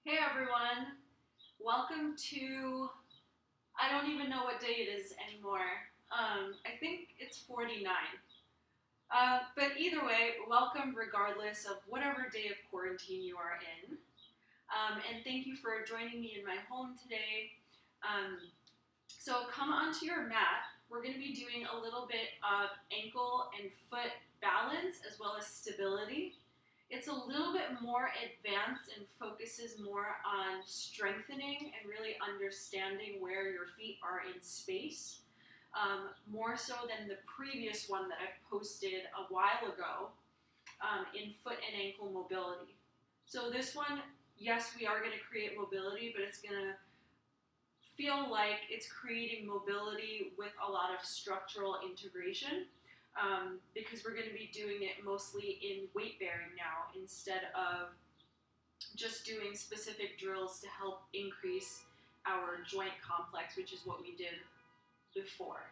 Hey everyone, welcome to, I don't even know what day it is anymore. I think it's 49. But either way, welcome regardless of whatever day of quarantine you are in. And thank you for joining me in my home today. Um, so come onto your mat. We're going to be doing a little bit of ankle and foot balance as well as stability. It's a little bit more advanced and focuses more on strengthening and really understanding where your feet are in space, more so than the previous one that I've posted a while ago in foot and ankle mobility. So this one, yes, we are going to create mobility, but it's going to feel like it's creating mobility with a lot of structural integration, because we're going to be doing it mostly in weight bearing now instead of just doing specific drills to help increase our joint complex, which is what we did before.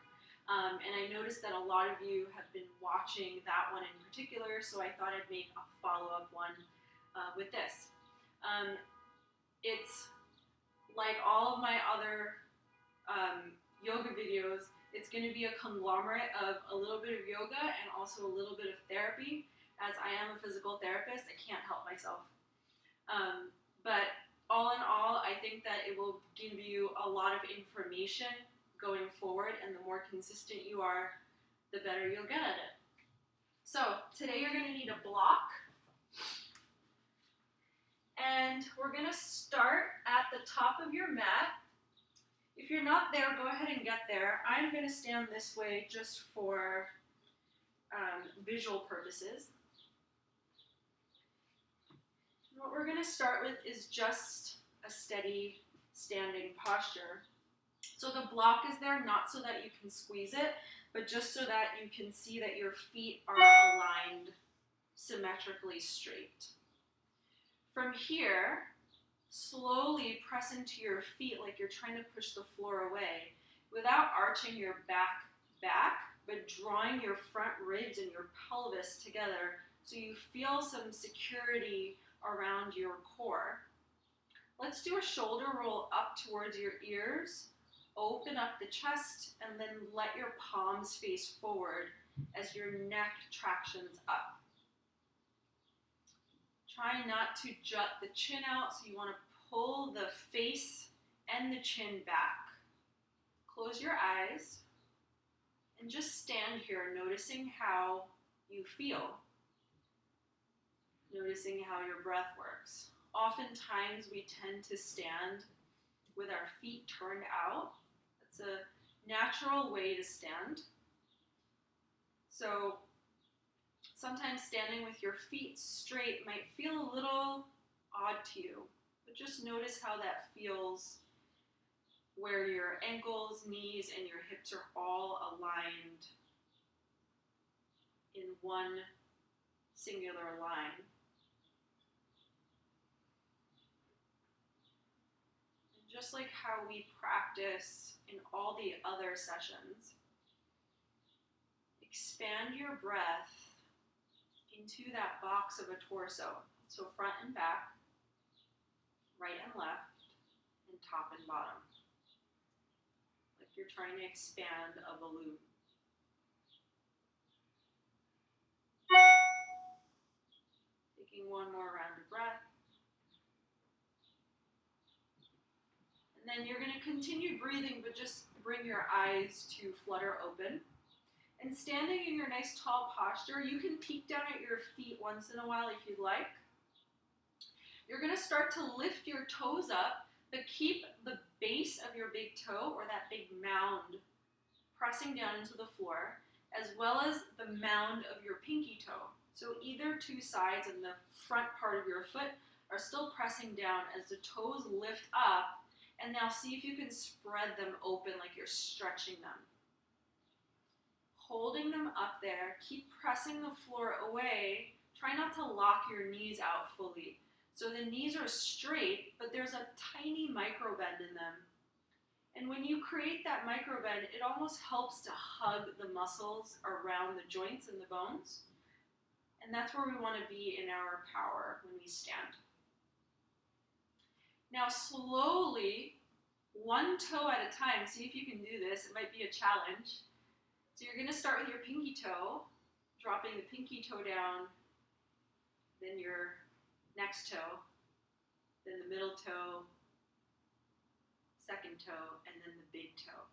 And I noticed that a lot of you have been watching that one in particular, so I thought I'd make a follow-up one with this. It's like all of my other yoga videos. It's going to be a conglomerate of a little bit of yoga and also a little bit of therapy. As I am a physical therapist, I can't help myself. But all in all, I think that it will give you a lot of information going forward, and the more consistent you are, the better you'll get at it. So today you're going to need a block, and we're going to start at the top of your mat. If you're not there, go ahead and get there. I'm going to stand this way just for visual purposes. What we're going to start with is just a steady standing posture. So the block is there not so that you can squeeze it, but just so that you can see that your feet are aligned symmetrically straight. From here, slowly press into your feet like you're trying to push the floor away without arching your back, but drawing your front ribs and your pelvis together so you feel some security around your core. Let's do a shoulder roll up towards your ears. Open up the chest and then let your palms face forward as your neck tractions up. Try not to jut the chin out, so you want to pull the face and the chin back. Close your eyes and just stand here, noticing how you feel. Noticing how your breath works. Oftentimes we tend to stand with our feet turned out. It's a natural way to stand. So sometimes standing with your feet straight might feel a little odd to you, but just notice how that feels, where your ankles, knees, and your hips are all aligned in one singular line. And just like how we practice in all the other sessions, expand your breath into that box of a torso. So front and back, right and left, and top and bottom. Like you're trying to expand a balloon. Taking one more round of breath. And then you're going to continue breathing, but just bring your eyes to flutter open. And standing in your nice tall posture, you can peek down at your feet once in a while if you'd like. You're going to start to lift your toes up, but keep the base of your big toe, or that big mound, pressing down into the floor, as well as the mound of your pinky toe. So either two sides and the front part of your foot are still pressing down as the toes lift up, and now see if you can spread them open like you're stretching them. Holding them up there, keep pressing the floor away. Try not to lock your knees out fully. So the knees are straight, but there's a tiny micro bend in them. And when you create that micro bend, it almost helps to hug the muscles around the joints and the bones. And that's where we want to be in our power when we stand. Now slowly, one toe at a time, see if you can do this. It might be a challenge. So you're going to start with your pinky toe, dropping the pinky toe down, then your next toe, then the middle toe, second toe, and then the big toe.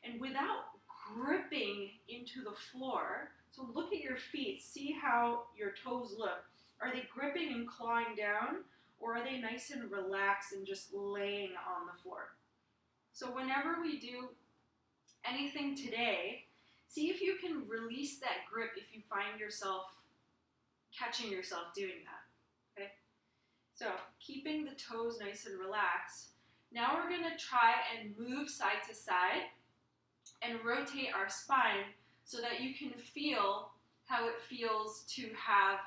And without gripping into the floor, so look at your feet, see how your toes look. Are they gripping and clawing down, or are they nice and relaxed and just laying on the floor? So whenever we do anything today, see if you can release that grip if you find yourself catching yourself doing that, okay? So keeping the toes nice and relaxed. Now we're gonna try and move side to side and rotate our spine so that you can feel how it feels to have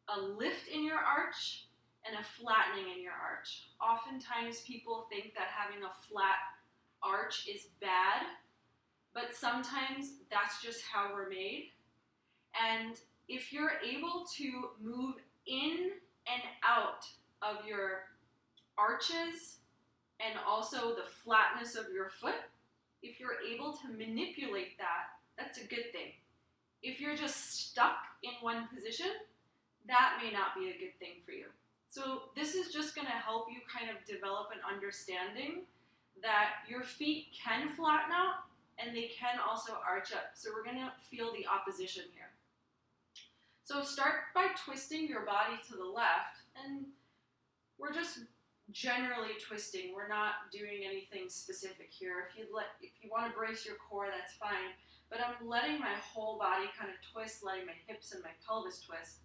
a lift in your arch and a flattening in your arch. Oftentimes people think that having a flat arch is bad, but sometimes that's just how we're made. And if you're able to move in and out of your arches and also the flatness of your foot, if you're able to manipulate that, that's a good thing. If you're just stuck in one position, that may not be a good thing for you. So this is just going to help you kind of develop an understanding that your feet can flatten out and they can also arch up. So we're going to feel the opposition here. So start by twisting your body to the left, and we're just generally twisting. We're not doing anything specific here. If you want to brace your core, that's fine. But I'm letting my whole body kind of twist, letting my hips and my pelvis twist.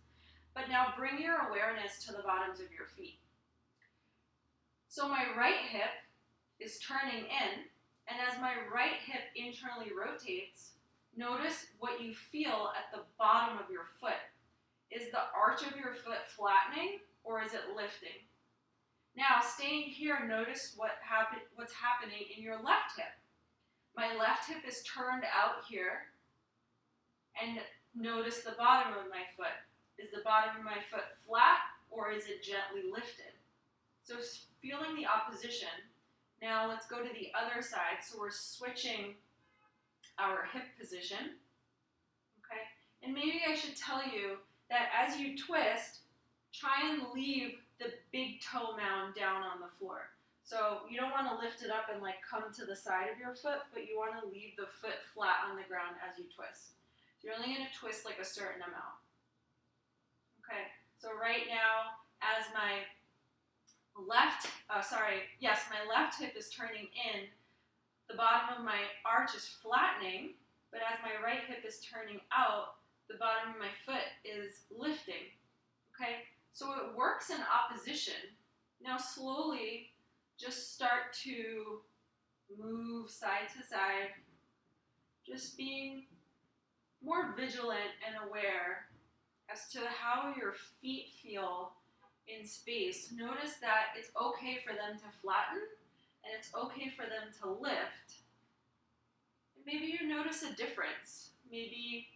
But now bring your awareness to the bottoms of your feet. So my right hip is turning in, and as my right hip internally rotates, notice what you feel at the bottom of your foot. Is the arch of your foot flattening, or is it lifting? Now, staying here, notice what's happening in your left hip. My left hip is turned out here, and notice the bottom of my foot. Is the bottom of my foot flat, or is it gently lifted? So feeling the opposition. Now let's go to the other side. So we're switching our hip position, okay? And maybe I should tell you that as you twist, try and leave the big toe mound down on the floor. So you don't want to lift it up and like come to the side of your foot, but you want to leave the foot flat on the ground as you twist. So you're only going to twist like a certain amount. Okay, so right now, as my left hip is turning in, the bottom of my arch is flattening, but as my right hip is turning out, the bottom of my foot is lifting. Okay, so it works in opposition. Now slowly, just start to move side to side, just being more vigilant and aware as to how your feet feel in space. Notice that it's okay for them to flatten and it's okay for them to lift. And maybe you notice a difference. Maybe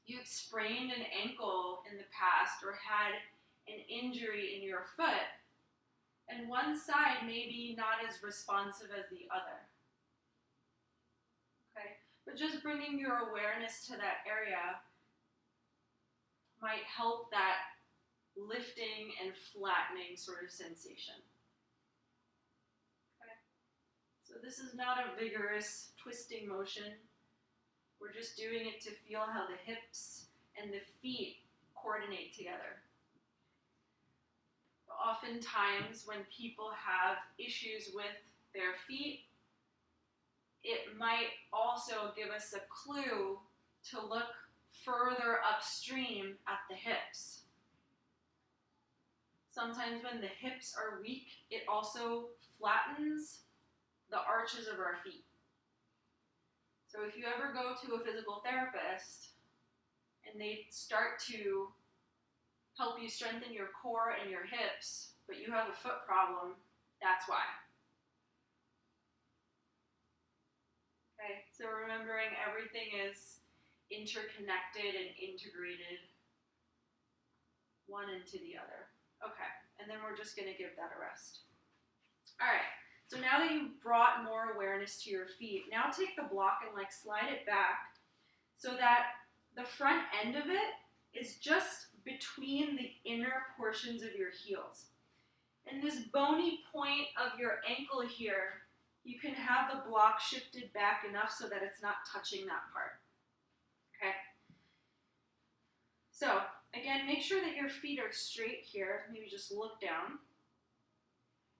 you've sprained an ankle in the past or had an injury in your foot, and one side may be not as responsive as the other. Okay? But just bringing your awareness to that area might help that lifting and flattening sort of sensation. Okay? So this is not a vigorous twisting motion. We're just doing it to feel how the hips and the feet coordinate together. Oftentimes when people have issues with their feet, it might also give us a clue to look further upstream at the hips. Sometimes when the hips are weak, it also flattens the arches of our feet. So if you ever go to a physical therapist and they start to help you strengthen your core and your hips, but you have a foot problem, that's why. Okay, so remembering everything is interconnected and integrated one into the other. Okay, and then we're just going to give that a rest. All right, so now that you've brought more awareness to your feet, now take the block and like slide it back so that the front end of it is just between the inner portions of your heels. And this bony point of your ankle here, you can have the block shifted back enough so that it's not touching that part. Okay? So, again, make sure that your feet are straight here. Maybe just look down.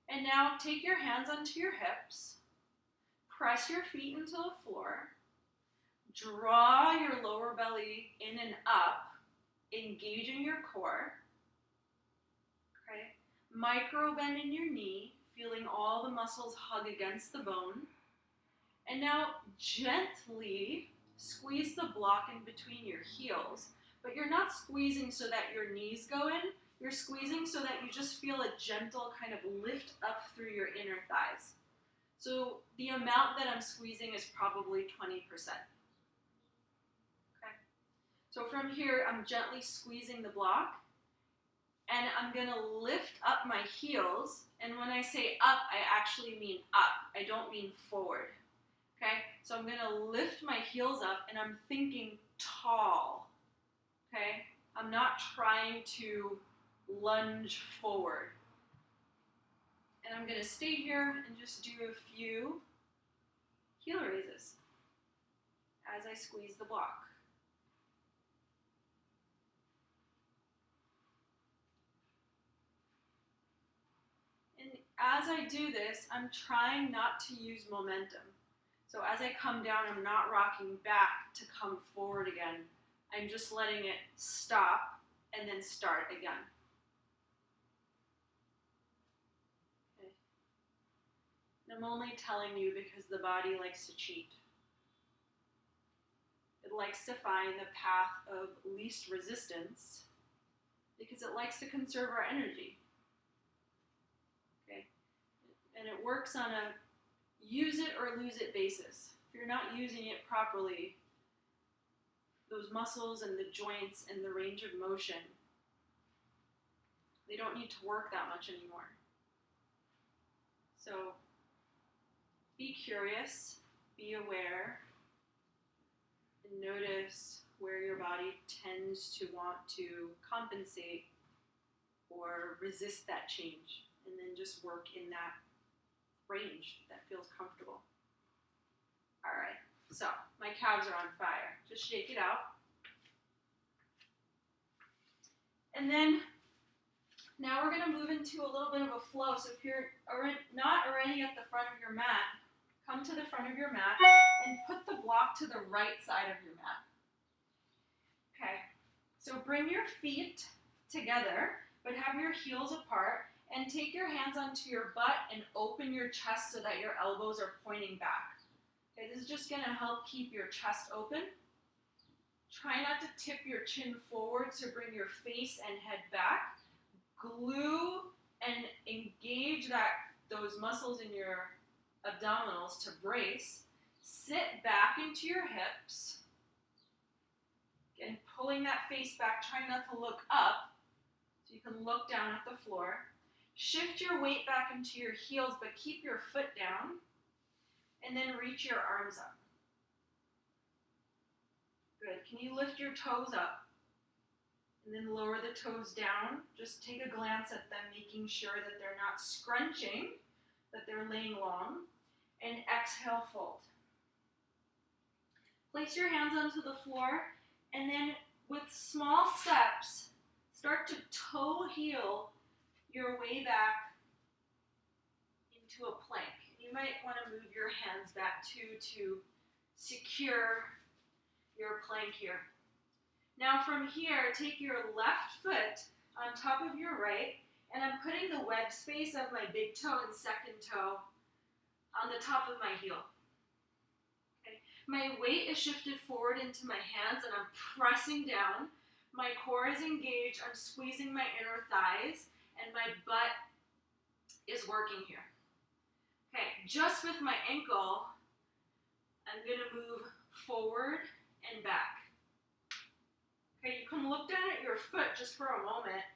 And now take your hands onto your hips. Press your feet into the floor. Draw your lower belly in and up, engaging your core. Okay? Micro bend in your knee, feeling all the muscles hug against the bone. And now gently squeeze the block in between your heels, but you're not squeezing so that your knees go in. You're squeezing so that you just feel a gentle kind of lift up through your inner thighs. So the amount that I'm squeezing is probably 20%. Okay. So from here, I'm gently squeezing the block, and I'm gonna lift up my heels. And when I say up, I actually mean up. I don't mean forward. Okay. So I'm gonna lift my heels up, and I'm thinking tall. Okay. I'm not trying to lunge forward. And I'm going to stay here and just do a few heel raises as I squeeze the block. And as I do this, I'm trying not to use momentum. So as I come down, I'm not rocking back to come forward again. I'm just letting it stop and then start again. I'm only telling you because the body likes to cheat. It likes to find the path of least resistance because it likes to conserve our energy. Okay? And it works on a use it or lose it basis. If you're not using it properly, those muscles and the joints and the range of motion, they don't need to work that much anymore. So, be curious, be aware, and notice where your body tends to want to compensate or resist that change, and then just work in that range that feels comfortable. All right, so my calves are on fire. Just shake it out. And then now we're going to move into a little bit of a flow. So if you're not already at the front of your mat, come to the front of your mat and put the block to the right side of your mat. Okay, so bring your feet together, but have your heels apart, and take your hands onto your butt and open your chest so that your elbows are pointing back. Okay, this is just going to help keep your chest open. Try not to tip your chin forward, so bring your face and head back. Glue and engage those muscles in your abdominals to brace. Sit back into your hips. Again, pulling that face back, trying not to look up, so you can look down at the floor. Shift your weight back into your heels, but keep your foot down, and then reach your arms up. Good. Can you lift your toes up? And then lower the toes down. Just take a glance at them, making sure that they're not scrunching, that they're laying long. And exhale, fold. Place your hands onto the floor, and then with small steps, start to toe heel your way back into a plank. You might want to move your hands back too to secure your plank here. Now from here, take your left foot on top of your right, and I'm putting the web space of my big toe and second toe on the top of my heel. Okay. My weight is shifted forward into my hands, and I'm pressing down. My core is engaged. I'm squeezing my inner thighs, and my butt is working here. Okay, just with my ankle, I'm going to move forward and back. Okay, you can look down at your foot just for a moment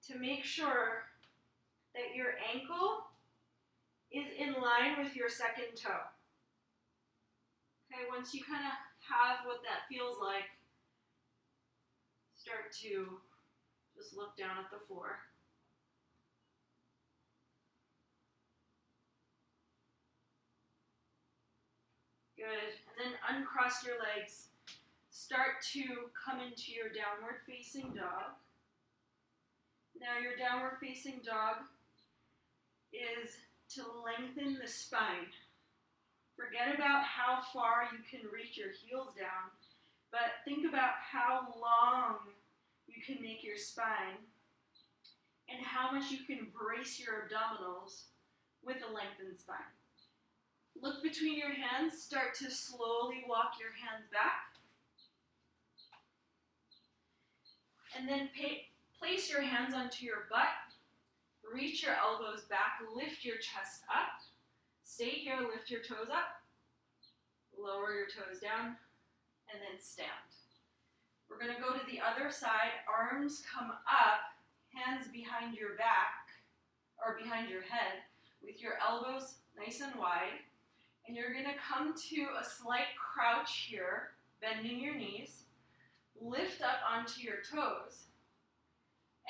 to make sure that your ankle is in line with your second toe. Okay, once you kind of have what that feels like, start to just look down at the floor. Good, and then uncross your legs. Start to come into your downward facing dog. Now your downward facing dog is to lengthen the spine. Forget about how far you can reach your heels down, but think about how long you can make your spine and how much you can brace your abdominals with a lengthened spine. Look between your hands, start to slowly walk your hands back. And then place your hands onto your butt, reach your elbows back, lift your chest up. Stay here, lift your toes up, lower your toes down, and then stand. We're going to go to the other side, arms come up, hands behind your back, or behind your head, with your elbows nice and wide. And you're going to come to a slight crouch here, bending your knees. Lift up onto your toes.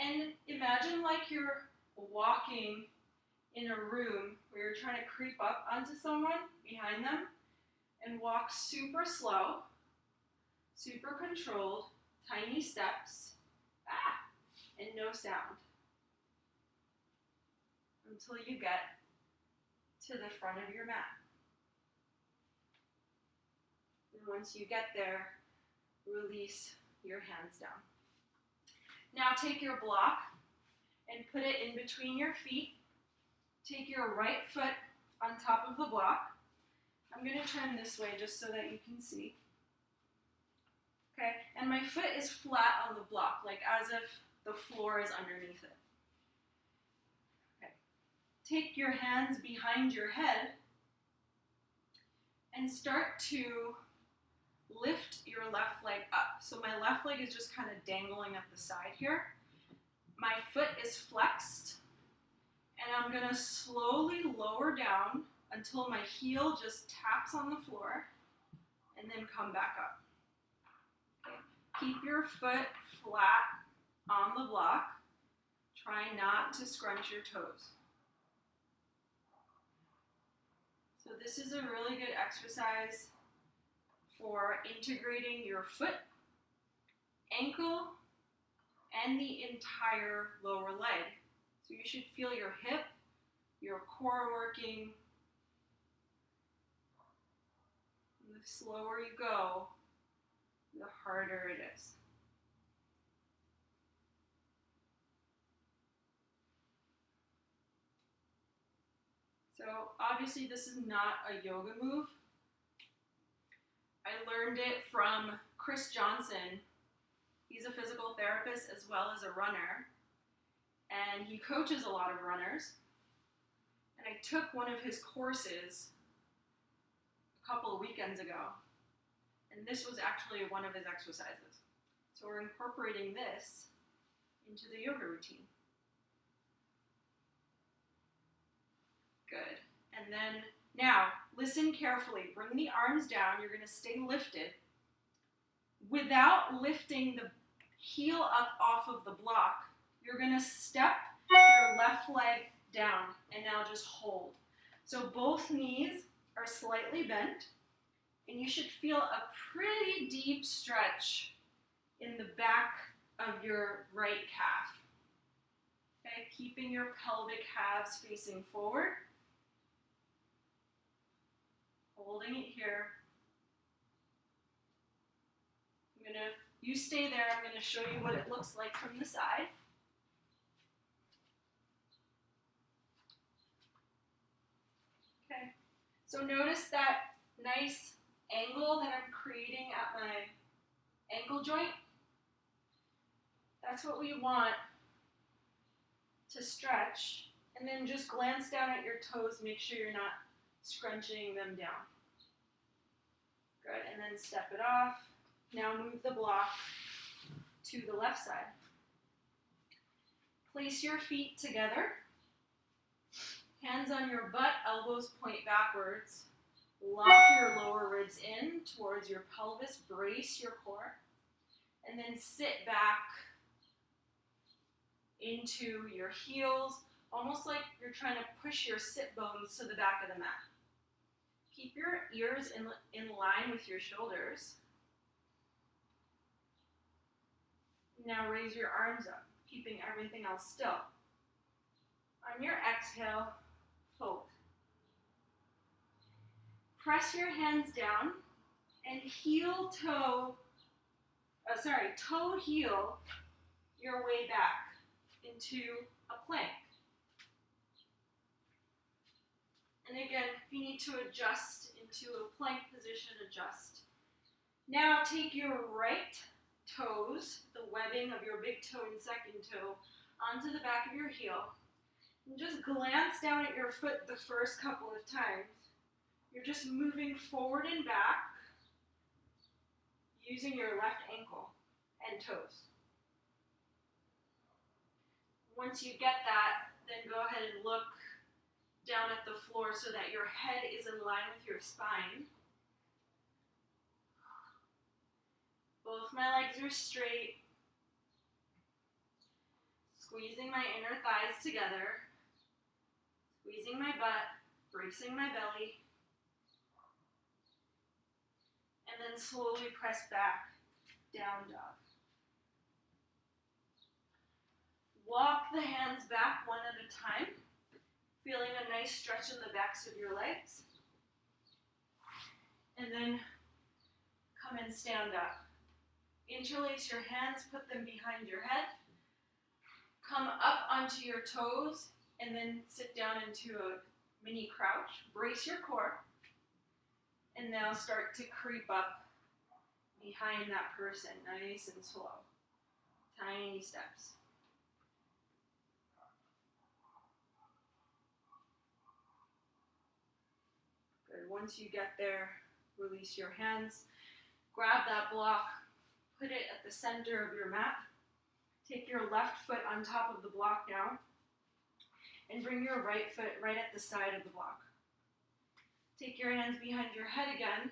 And imagine like you're walking in a room where you're trying to creep up onto someone behind them, and walk super slow, super controlled, tiny steps, and no sound until you get to the front of your mat. And once you get there, release your hands down. Now take your block and put it in between your feet. Take your right foot on top of the block. I'm going to turn this way just so that you can see. Okay, and my foot is flat on the block, like as if the floor is underneath it. Okay, take your hands behind your head and start to lift your left leg up. So my left leg is just kind of dangling at the side here. My foot is flexed, and I'm going to slowly lower down until my heel just taps on the floor, and then come back up. Okay. Keep your foot flat on the block. Try not to scrunch your toes. So this is a really good exercise for integrating your foot, ankle, and the entire lower leg. So you should feel your hip, your core working. And the slower you go, the harder it is. So obviously this is not a yoga move. I learned it from Chris Johnson. He's a physical therapist as well as a runner, and he coaches a lot of runners. And I took one of his courses a couple of weekends ago, and this was actually one of his exercises. So we're incorporating this into the yoga routine. Good. And then now, listen carefully. Bring the arms down. You're going to stay lifted without lifting the heel up off of the block. You're going to step your left leg down and now just hold. So both knees are slightly bent, and you should feel a pretty deep stretch in the back of your right calf. Okay, keeping your pelvic halves facing forward. Holding it here. You stay there, I'm going to show you what it looks like from the side. Okay, so notice that nice angle that I'm creating at my ankle joint. That's what we want to stretch. And then just glance down at your toes, make sure you're not scrunching them down. Good, and then step it off. Now move the block to the left side. Place your feet together. Hands on your butt, elbows point backwards. Lock your lower ribs in towards your pelvis, brace your core, and then sit back into your heels, almost like you're trying to push your sit bones to the back of the mat. Keep your ears in line with your shoulders. Now raise your arms up, keeping everything else still. On your exhale, fold. Press your hands down and toe heel your way back into a plank. And again, if you need to adjust into a plank position, adjust. Now take your right toes, the webbing of your big toe and second toe, onto the back of your heel. And just glance down at your foot the first couple of times. You're just moving forward and back using your left ankle and toes. Once you get that, then go ahead and look down at the floor so that your head is in line with your spine. Both my legs are straight. Squeezing my inner thighs together. Squeezing my butt, bracing my belly. And then slowly press back, down dog. Walk the hands back one at a time, feeling a nice stretch in the backs of your legs. And then come and stand up. Interlace your hands, put them behind your head. Come up onto your toes, and then sit down into a mini crouch. Brace your core. And now start to creep up behind that person, nice and slow. Tiny steps. Good. Once you get there, release your hands. Grab that block, put it at the center of your mat. Take your left foot on top of the block now, and bring your right foot right at the side of the block. Take your hands behind your head again,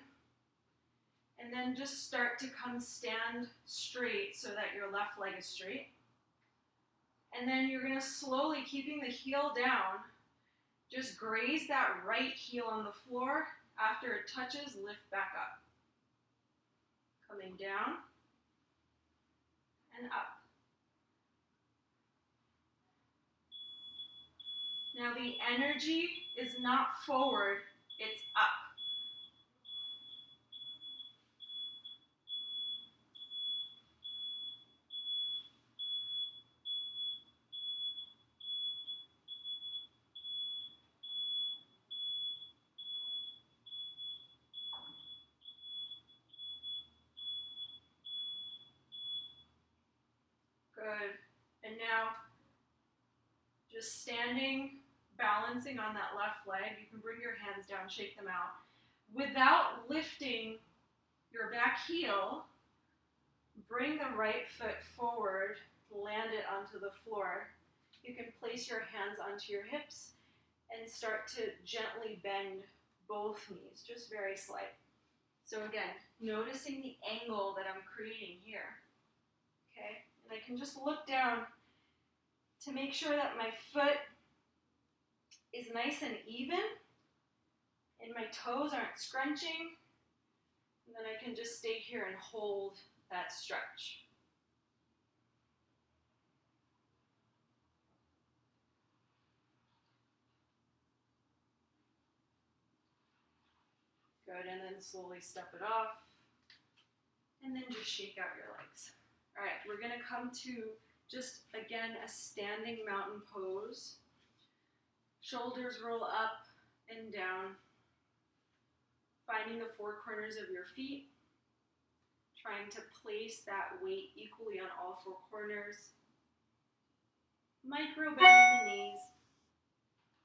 and then just start to come stand straight so that your left leg is straight. And then you're going to slowly, keeping the heel down, just graze that right heel on the floor. After it touches, lift back up. Coming down and up. Now the energy is not forward, it's up. Good. And now, just standing, balancing on that left leg, you can bring your hands down, shake them out. Without lifting your back heel, bring the right foot forward, land it onto the floor. You can place your hands onto your hips and start to gently bend both knees, just very slight. So again, noticing the angle that I'm creating here. Okay? And I can just look down to make sure that my foot is nice and even and my toes aren't scrunching. And then I can just stay here and hold that stretch. Good, and then slowly step it off. And then just shake out your legs. All right, we're gonna come to just, again, a standing mountain pose. Shoulders roll up and down, finding the four corners of your feet, trying to place that weight equally on all four corners. Micro bend in the knees,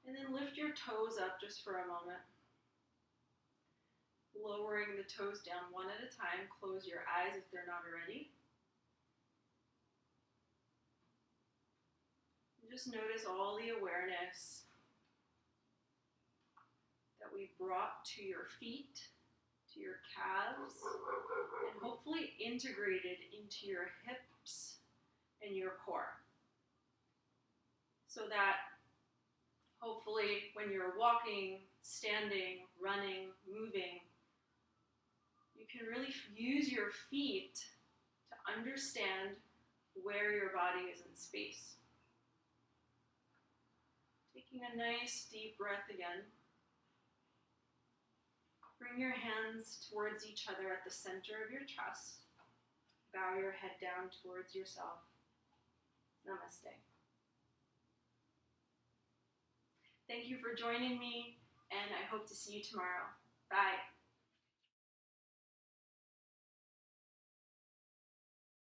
and then lift your toes up just for a moment. Lowering the toes down one at a time. Close your eyes if they're not already. Just notice all the awareness we brought to your feet, to your calves, and hopefully integrated into your hips and your core. So that hopefully when you're walking, standing, running, moving, you can really use your feet to understand where your body is in space. Taking a nice deep breath again. Bring your hands towards each other at the center of your chest. Bow your head down towards yourself. Namaste. Thank you for joining me, and I hope to see you tomorrow. Bye.